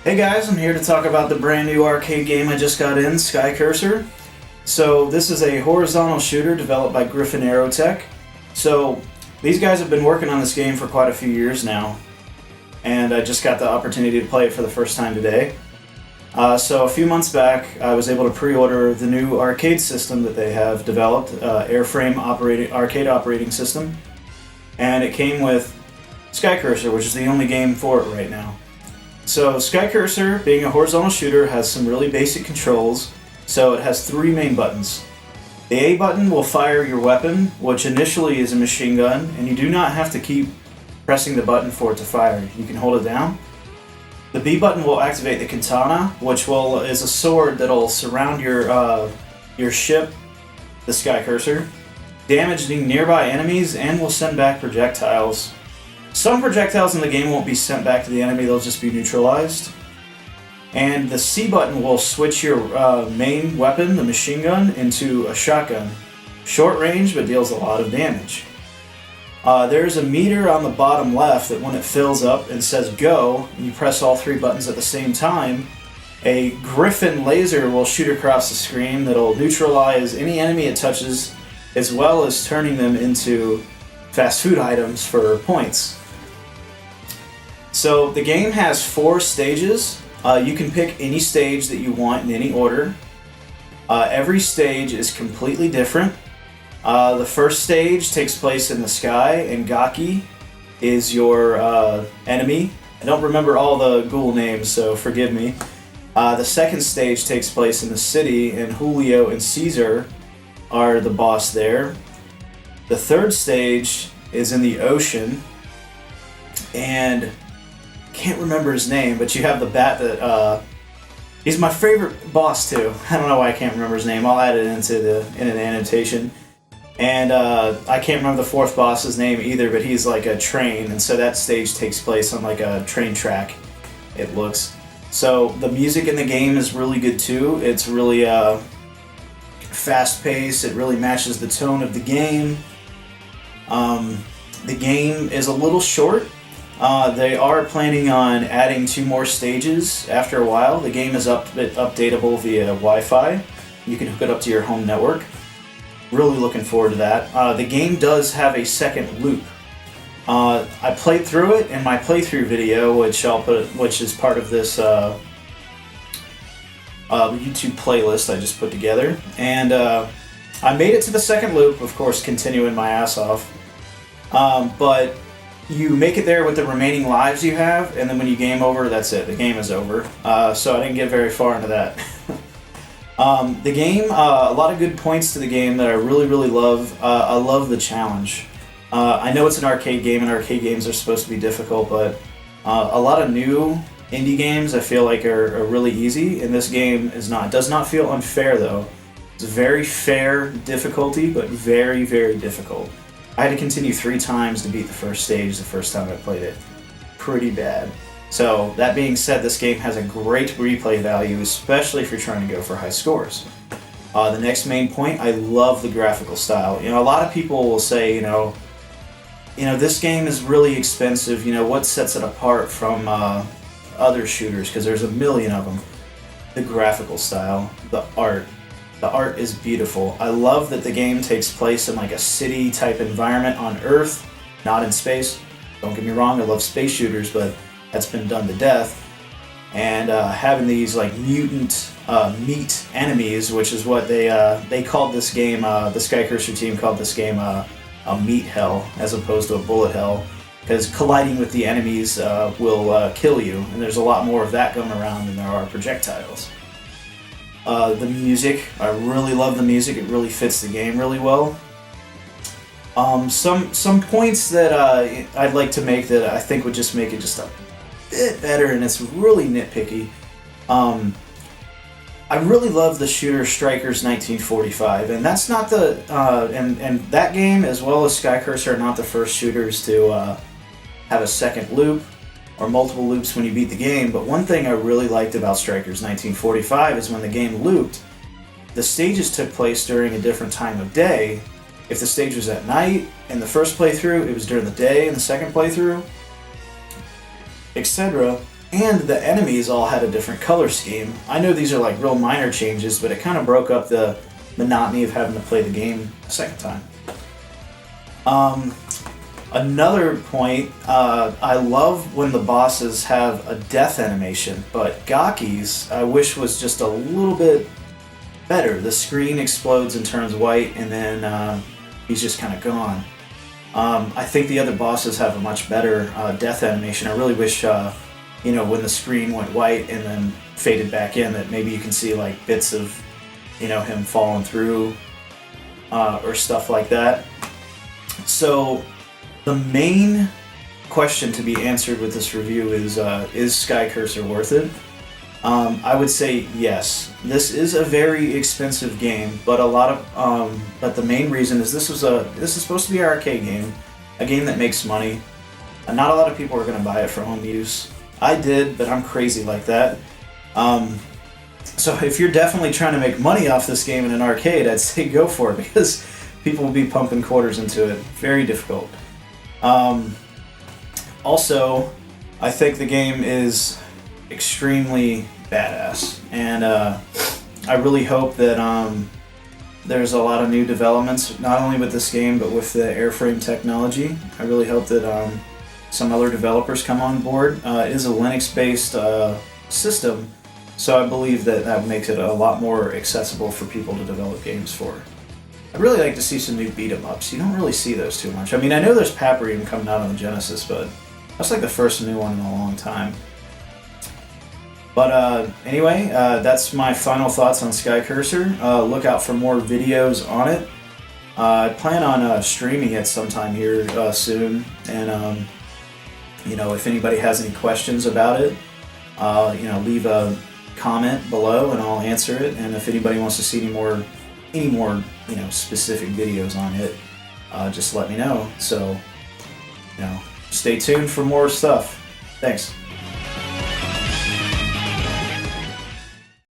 Hey guys, I'm here to talk about the brand new arcade game I just got in, Skycurser. So this is a horizontal shooter developed by Griffin Aerotech. So these guys have been working on this game for quite a few years now, and I just got the opportunity to play it for the first time today. So a few months back, I was able to pre-order the new arcade system that they have developed, airframe arcade operating system, and it came with Skycurser, which is the only game for it right now. So Skycurser, being a horizontal shooter, has some really basic controls. So it has three main buttons. The A button will fire your weapon, which initially is a machine gun, and you do not have to keep pressing the button for it to fire. You can hold it down. The B button will activate the katana, which is a sword that'll surround your ship, the Skycurser, damaging nearby enemies, and will send back projectiles. Some projectiles in the game won't be sent back to the enemy, they'll just be neutralized. And the C button will switch your main weapon, the machine gun, into a shotgun. Short range, but deals a lot of damage. There's a meter on the bottom left that when it fills up and says go, and you press all three buttons at the same time, a Griffin laser will shoot across the screen that'll neutralize any enemy it touches, as well as turning them into fast food items for points. So the game has 4 stages. You can pick any stage that you want in any order. Every stage is completely different. The first stage takes place in the sky, and Gaki is your enemy. I don't remember all the ghoul names, so forgive me. The second stage takes place in the city, and Julio and Caesar are the boss there. The third stage is in the ocean, and can't remember his name, but you have the bat that he's my favorite boss too. I don't know why I can't remember his name. I'll add it in an annotation. And I can't remember the fourth boss's name either, but he's like a train, and so that stage takes place on like a train track, it looks. So the music in the game is really good too. It's really fast-paced. It really matches the tone of the game. The game is a little short. They are planning on adding 2 more stages after a while. The game is updatable via Wi-Fi. You can hook it up to your home network. Really looking forward to that. The game does have a second loop. I played through it in my playthrough video, which is part of this YouTube playlist I just put together. And I made it to the second loop, of course, continuing my ass off. But you make it there with the remaining lives you have, and then when you game over, that's it. The game is over. So I didn't get very far into that. The game, a lot of good points to the game that I really, really love. I love the challenge. I know it's an arcade game, and arcade games are supposed to be difficult, but a lot of new indie games I feel like are really easy, and this game is not. It does not feel unfair, though. It's very fair difficulty, but very, very difficult. I had to continue 3 times to beat the first stage the first time I played it. Pretty bad. So, that being said, this game has a great replay value, especially if you're trying to go for high scores. The next main point, I love the graphical style. You know, a lot of people will say, you know, this game is really expensive. You know, what sets it apart from other shooters? Because there's a million of them. The graphical style, the art. The art is beautiful. I love that the game takes place in like a city-type environment on Earth, not in space. Don't get me wrong, I love space shooters, but that's been done to death. And having these like mutant meat enemies, which is what they called this game, the Skycurser team called this game a meat hell as opposed to a bullet hell, because colliding with the enemies will kill you, and there's a lot more of that going around than there are projectiles. The music, I really love the music. It really fits the game really well. Some points that I'd like to make that I think would just make it just a bit better, and it's really nitpicky. I really love the shooter Strikers 1945, and that's not the and that game as well as Skycurser are not the first shooters to have a second loop or multiple loops when you beat the game, but one thing I really liked about Strikers 1945 is when the game looped, the stages took place during a different time of day. If the stage was at night in the first playthrough, it was during the day in the second playthrough, etc. And the enemies all had a different color scheme. I know these are like real minor changes, but it kind of broke up the monotony of having to play the game a second time. Another point, I love when the bosses have a death animation, but Gaki's I wish was just a little bit better. The screen explodes and turns white, and then he's just kind of gone. I think the other bosses have a much better death animation. I really wish, when the screen went white and then faded back in, that maybe you can see like bits of, him falling through or stuff like that. So the main question to be answered with this review is Skycurser worth it? I would say yes. This is a very expensive game, but but the main reason is this is supposed to be an arcade game, a game that makes money. And not a lot of people are going to buy it for home use. I did, but I'm crazy like that. So if you're definitely trying to make money off this game in an arcade, I'd say go for it, because people will be pumping quarters into it. Very difficult. Also, I think the game is extremely badass, and I really hope that there's a lot of new developments, not only with this game, but with the airframe technology. I really hope that some other developers come on board. It is a Linux-based system, so I believe that makes it a lot more accessible for people to develop games for. I'd really like to see some new beat-em-ups. You don't really see those too much. I mean, I know there's Papyrium coming out on the Genesis, but that's like the first new one in a long time. But anyway, that's my final thoughts on Skycurser. Look out for more videos on it. I plan on streaming it sometime here soon, and if anybody has any questions about it, leave a comment below and I'll answer it. And if anybody wants to see any more specific videos on it, just let me know. So, stay tuned for more stuff. Thanks.